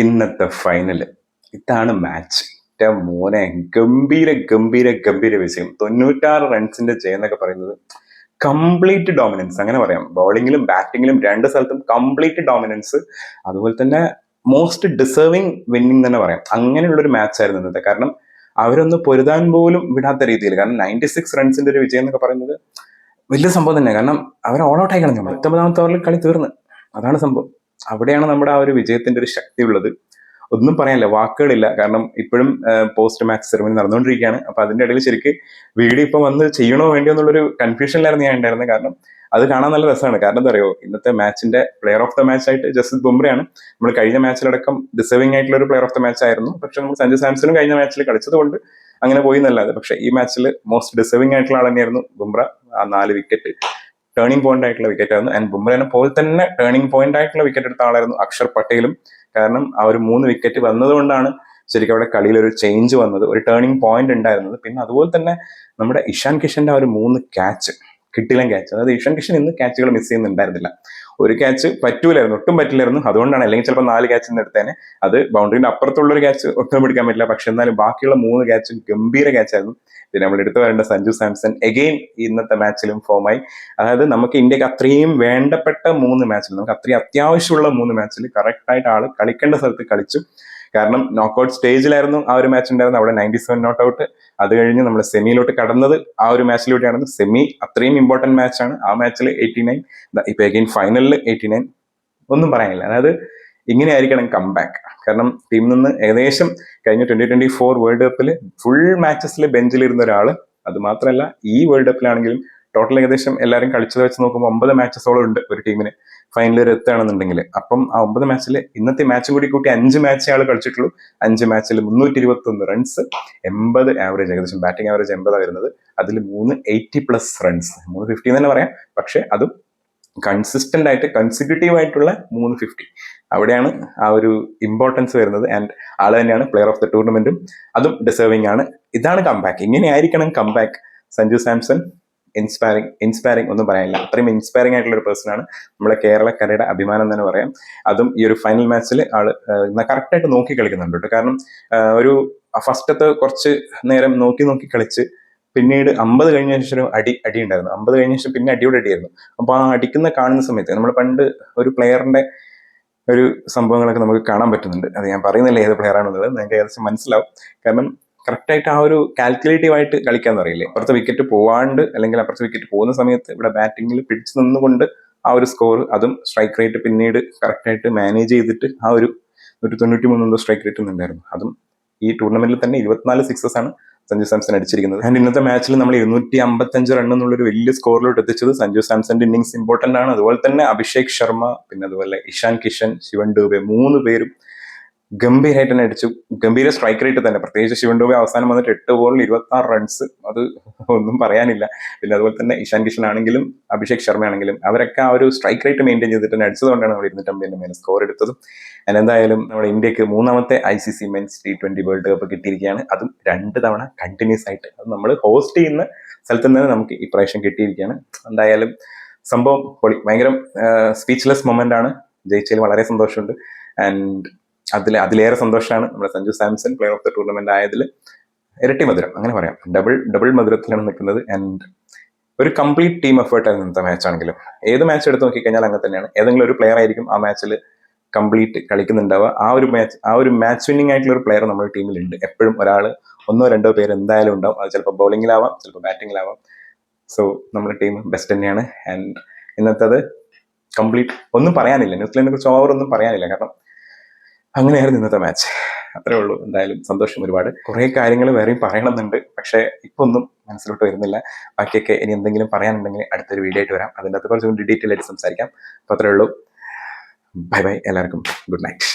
ഇന്നത്തെ ഫൈനല് ഇതാണ് മാച്ച്. മോനെ ഗംഭീര ഗംഭീര ഗംഭീര വിജയം. 96 റൺസിന്റെ ജയം എന്നൊക്കെ പറയുന്നത് കംപ്ലീറ്റ് ഡോമിനൻസ് അങ്ങനെ പറയാം. ബൗളിങ്ങിലും ബാറ്റിങ്ങിലും രണ്ട് സ്ഥലത്തും കംപ്ലീറ്റ് ഡോമിനൻസ്. അതുപോലെ തന്നെ മോസ്റ്റ് ഡിസേർവിങ് വിന്നിങ് തന്നെ പറയാം. അങ്ങനെയുള്ളൊരു മാച്ച് ആയിരുന്നു ഇന്നത്തെ. കാരണം അവരൊന്ന് പൊരുതാൻ പോലും വിടാത്ത രീതിയിൽ. കാരണം 96 റൺസിന്റെ ഒരു വിജയം എന്നൊക്കെ പറയുന്നത് വലിയ സംഭവം തന്നെ. കാരണം അവർ ഓൾ ഔട്ട് ആയി കളഞ്ഞു. 19ാമത്തെ ഓവറിൽ കളി തീർന്ന്. അതാണ് സംഭവം. അവിടെയാണ് നമ്മുടെ ആ ഒരു വിജയത്തിന്റെ ഒരു ശക്തി ഉള്ളത്. ഒന്നും പറയാനില്ല, വാക്കുകളില്ല. കാരണം ഇപ്പോഴും പോസ്റ്റ് മാച്ച് സെറമണി നടന്നുകൊണ്ടിരിക്കുകയാണ്. അപ്പൊ അതിന്റെ ഇടയിൽ ശരിക്ക് വീഡിയോ ഇപ്പൊ വന്ന് ചെയ്യണോ വേണ്ടിയോ എന്നുള്ളൊരു കൺഫ്യൂഷനിലായിരുന്നു ഞാൻ ഉണ്ടായിരുന്നത്. കാരണം അത് കാണാൻ നല്ല രസമാണ്. കാരണം എന്താ പറയുക, ഇന്നത്തെ മാച്ചിന്റെ പ്ലെയർ ഓഫ് ദ മാച്ച് ആയിട്ട് ജസ്പ്രീത് ബുംറയാണ്. നമ്മൾ കഴിഞ്ഞ മാച്ചിലടക്കം ഡിസേർവിംഗ് ആയിട്ടുള്ള ഒരു പ്ലെയർ ഓഫ് ദ മാച്ച് ആയിരുന്നു. പക്ഷെ നമ്മൾ സഞ്ജു സാംസണും കഴിഞ്ഞ മാച്ചിൽ കളിച്ചത് കൊണ്ട് അങ്ങനെ പോയി എന്നല്ലാതെ, പക്ഷെ ഈ മാച്ചിൽ മോസ്റ്റ് ഡിസേർവിംഗ് ആയിട്ടുള്ള ആൾ തന്നെയായിരുന്നു ബുംറ. ആ 4 വിക്കറ്റ് ടേണിംഗ് പോയിന്റ് ആയിട്ടുള്ള വിക്കറ്റ് ആയിരുന്നു. ആൻഡ് ബുംറേനെ പോലെ തന്നെ ടേണിംഗ് പോയിന്റ് ആയിട്ടുള്ള വിക്കറ്റ് എടുത്ത ആളായിരുന്നു അക്ഷർ പട്ടേലും. കാരണം ആ ഒരു 3 വിക്കറ്റ് വന്നതുകൊണ്ടാണ് ശരിക്കും അവിടെ കളിയിൽ ഒരു ചേഞ്ച് വന്നത്, ഒരു ടേണിംഗ് പോയിന്റ് ഉണ്ടായിരുന്നത്. പിന്നെ അതുപോലെ തന്നെ നമ്മുടെ ഇഷാൻ കിഷന്റെ ആ ഒരു 3 ക്യാച്ച്, കിട്ടിലൻ ക്യാച്ച്. അതായത് ഇഷാൻ കിഷൻ ഇന്ന് ക്യാച്ചുകൾ മിസ് ചെയ്യുന്നുണ്ടായിരുന്നില്ല. ഒരു ക്യാച്ച് പറ്റൂലായിരുന്നു, ഒട്ടും പറ്റില്ലായിരുന്നു. അതുകൊണ്ടാണ്, അല്ലെങ്കിൽ ചിലപ്പോൾ 4 ക്യാച്ചിന് എടുത്തേനെ. അത് ബൗണ്ടറിന്റെ അപ്പുറത്തുള്ള ഒരു ക്യാച്ച് ഒട്ടും പിടിക്കാൻ പറ്റില്ല. പക്ഷെ എന്നാലും ബാക്കിയുള്ള 3 ക്യാച്ചും ഗംഭീര ക്യാച്ചായിരുന്നു. പിന്നെ നമ്മൾ എടുത്തു വരേണ്ട സഞ്ജു സാംസൺ എഗെയിൻ ഇന്നത്തെ മാച്ചിലും ഫോമായി. അതായത് നമുക്ക് ഇന്ത്യക്ക് അത്രയും വേണ്ടപ്പെട്ട 3 മാച്ചിൽ, നമുക്ക് അത്രയും അത്യാവശ്യമുള്ള 3 മാച്ചിൽ കറക്റ്റ് ആയിട്ട് ആള് കളിക്കേണ്ട സ്ഥലത്ത് കളിച്ചു. കാരണം നോക്കൌട്ട് സ്റ്റേജിലായിരുന്നു ആ ഒരു മാച്ച് ഉണ്ടായിരുന്നത്. അവിടെ 97 നോട്ട് ഔട്ട്. അത് കഴിഞ്ഞ് നമ്മൾ സെമിയിലോട്ട് കടന്നത് ആ ഒരു മാച്ചിലൂടെയാണ്. സെമി അത്രയും ഇമ്പോർട്ടന്റ് മാച്ചാണ്. ആ മാച്ചിൽ 89, ഇപ്പൊ അഗെയിൻ ഫൈനലിൽ 89. ഒന്നും പറയാനില്ല. അതായത് ഇങ്ങനെയായിരിക്കണം കംബാക്ക്. കാരണം ടീമിൽ നിന്ന് ഏകദേശം കഴിഞ്ഞ 2024 വേൾഡ് കപ്പിൽ ഫുൾ മാച്ചസിൽ ബെഞ്ചിലിരുന്ന ഒരാള്, അത് മാത്രമല്ല ഈ വേൾഡ് കപ്പിലാണെങ്കിലും ടോട്ടൽ ഏകദേശം എല്ലാവരും കളിച്ചത് വെച്ച് നോക്കുമ്പോൾ 9 മാച്ചസോളം ഉണ്ട് ഒരു ടീമിന് ഫൈനലിൽ വരെ എത്തുകയാണെന്നുണ്ടെങ്കിൽ. അപ്പം ആ 9 മാച്ചിൽ ഇന്നത്തെ മാച്ചും കൂടി കൂട്ടി 5 മാച്ചേ ആൾ കളിച്ചിട്ടുള്ളൂ. 5 മാച്ചിൽ 321 റൺസ്, 80 ആവറേജ്, ഏകദേശം ബാറ്റിംഗ് ആവറേജ് 80 വരുന്നത്. അതിൽ 3 80+ റൺസ്, 350 തന്നെ പറയാം. പക്ഷെ അതും കൺസിസ്റ്റന്റ് ആയിട്ട് കൺസിക്യൂട്ടീവ് ആയിട്ടുള്ള 350. അവിടെയാണ് ആ ഒരു ഇമ്പോർട്ടൻസ് വരുന്നത്. ആൻഡ് ആള് തന്നെയാണ് പ്ലെയർ ഓഫ് ദ ടൂർണമെന്റും. അതും ഡിസേർവിംഗ് ആണ്. ഇതാണ് കംബാക്ക്. ഇങ്ങനെയായിരിക്കണം കംബാക്ക്. സഞ്ജു സാംസൺ ഇൻസ്പയറിംഗ് ഒന്നും പറയാനില്ല. അത്രയും ഇൻസ്പയറിംഗ് ആയിട്ടുള്ള ഒരു പേഴ്സൺ ആണ്. നമ്മളെ കേരളക്കരയുടെ അഭിമാനം തന്നെ പറയാം. അതും ഈ ഒരു ഫൈനൽ മാച്ചിൽ ആള് കറക്റ്റ് ആയിട്ട് നോക്കി കളിക്കുന്നുണ്ട് കേട്ടോ. കാരണം ഒരു ഫസ്റ്റത്തെ കുറച്ച് നേരം നോക്കി കളിച്ച് പിന്നീട് 50 കഴിഞ്ഞ ശേഷം അടി ഉണ്ടായിരുന്നു. 50 കഴിഞ്ഞ ശേഷം പിന്നെ അടിയോടെ അടിയായിരുന്നു. അപ്പൊ ആ അടിക്കുന്ന കാണുന്ന സമയത്ത് നമ്മൾ പണ്ട് ഒരു പ്ലെയറിന്റെ ഒരു സംഭവങ്ങളൊക്കെ നമുക്ക് കാണാൻ പറ്റുന്നുണ്ട്. അത് ഞാൻ പറയുന്നില്ല ഏത് പ്ലെയർ ആണെന്നുള്ളത്, നിങ്ങൾക്ക് ഏകദേശം മനസ്സിലാവും. കാരണം കറക്റ്റായിട്ട് ആ ഒരു കാൽക്കുലേറ്റീവ് ആയിട്ട് കളിക്കാന്ന് അറിയില്ലേ. അപ്പുറത്തെ വിക്കറ്റ് പോവാണ്ട്, അല്ലെങ്കിൽ അപ്പുറത്തെ വിക്കറ്റ് പോകുന്ന സമയത്ത് ഇവിടെ ബാറ്റിങ്ങിൽ പിടിച്ചു നിന്നുകൊണ്ട് ആ ഒരു സ്കോർ, അതും സ്ട്രൈക്ക് റേറ്റ് പിന്നീട് കറക്റ്റായിട്ട് മാനേജ് ചെയ്തിട്ട് ആ ഒരു 93 സ്ട്രൈക്ക് റേറ്റ് ഉണ്ടായിരുന്നു. അതും ഈ ടൂർണമെന്റിൽ തന്നെ 24 സിക്സസ് ആണ് സഞ്ജു സാംസൺ അടിച്ചിരിക്കുന്നത്. ആൻഡ് ഇന്നത്തെ മാച്ചിൽ നമ്മൾ 255 റൺ എന്നുള്ളൊരു വലിയ സ്കോറിലോട്ട് എത്തിച്ചത് സഞ്ജു സാംസന്റെ ഇന്നിങ്സ് ഇമ്പോർട്ടന്റ് ആണ്. അതുപോലെ തന്നെ അഭിഷേക് ശർമ്മ, പിന്നെ അതുപോലെ ഇഷാൻ കിഷൻ, ശിവൻ ഡൂബെ, 3 പേരും ഗംഭീരമായിട്ട് തന്നെ അടിച്ചു. ഗംഭീര സ്ട്രൈക്ക് റേറ്റ് തന്നെ. പ്രത്യേകിച്ച് ശിവൻ ഡൂബെ അവസാനം വന്നിട്ട് 8 ബോളിൽ 26 റൺസ്, അത് ഒന്നും പറയാനില്ല. പിന്നെ അതുപോലെ തന്നെ ഇഷാൻ കിഷൻ ആണെങ്കിലും അഭിഷേക് ശർമ്മ ആണെങ്കിലും അവരൊക്കെ ആ ഒരു സ്ട്രൈക്ക് റേറ്റ് മെയിൻറ്റെയിൻ ചെയ്തിട്ട് തന്നെ അടിച്ചതുകൊണ്ടാണ് നമ്മൾ 250 മേലെ സ്കോർ എടുത്തതും. and എന്തായാലും നമ്മുടെ ഇന്ത്യക്ക് 3ാമത്തെ ICC men's T20 world cup കിട്ടിയിരിക്കുകയാണ്. അതും 2 തവണ കണ്ടിന്യൂസ് ആയിട്ട്. അത് നമ്മൾ ഹോസ്റ്റ് ചെയ്യുന്ന സ്ഥലത്ത് നിന്ന് നമുക്ക് ഇപ്രാവശ്യം കിട്ടിയിരിക്കുകയാണ്. എന്തായാലും സംഭവം പൊളി, ഭയങ്കര സ്പീച്ച്ലെസ് മൊമെന്റ് ആണ്. ജയിച്ചതിൽ വളരെ സന്തോഷമുണ്ട്. ആൻഡ് അതിലേറെ സന്തോഷമാണ് നമ്മുടെ Sanju Samson player of the tournament ആയതിൽ. ഇരട്ടി മധുരം, അങ്ങനെ പറയാം. ഡബിൾ മധുരത്തിലാണ് നിൽക്കുന്നത്. ആൻഡ് ഒരു കംപ്ലീറ്റ് ടീം എഫേർട്ട് ആയിരുന്നു ഇന്നത്തെ മാച്ച് ആണെങ്കിലും. ഏത് മാച്ച് എടുത്ത് നോക്കിക്കഴിഞ്ഞാൽ അങ്ങനെ തന്നെയാണ്. ഏതെങ്കിലും ഒരു പ്ലെയർ ആയിരിക്കും ആ മാച്ചിൽ കംപ്ലീറ്റ് കളിക്കുന്നുണ്ടാവുക. ആ ഒരു മാച്ച് വിന്നിംഗ് ആയിട്ടുള്ള ഒരു പ്ലെയർ നമ്മുടെ ടീമിലുണ്ട്. എപ്പോഴും ഒരാൾ, 1-2 പേര് എന്തായാലും ഉണ്ടാവും. അത് ചിലപ്പോൾ ബൗളിങ്ങിലാവാം, ചിലപ്പോൾ ബാറ്റിങ്ങിലാവാം. സോ നമ്മുടെ ടീം ബെസ്റ്റ് തന്നെയാണ്. ആൻഡ് ഇന്നത്തത് കംപ്ലീറ്റ് ഒന്നും പറയാനില്ല. ന്യൂസിലാൻഡിനെ കുറിച്ച് ഓവർ ഒന്നും പറയാനില്ല. കാരണം അങ്ങനെയായിരുന്നു ഇന്നത്തെ മാച്ച്. അത്രേ ഉള്ളൂ. എന്തായാലും സന്തോഷം ഒരുപാട്. കുറെ കാര്യങ്ങൾ വേറെയും പറയണമെന്നുണ്ട്, പക്ഷെ ഇപ്പൊ ഒന്നും മനസ്സിലോട്ട് വരുന്നില്ല. ബാക്കിയൊക്കെ ഇനി എന്തെങ്കിലും പറയാനുണ്ടെങ്കിൽ അടുത്തൊരു വീഡിയോ ആയിട്ട് വരാം. അതിൻ്റെ അകത്ത് കുറച്ചുകൂടി ഡീറ്റെയിൽ ആയിട്ട് സംസാരിക്കാം. അപ്പൊ അത്രേ ഉള്ളൂ. ബൈ ബൈ, എല്ലാവർക്കും ഗുഡ് നൈറ്റ്.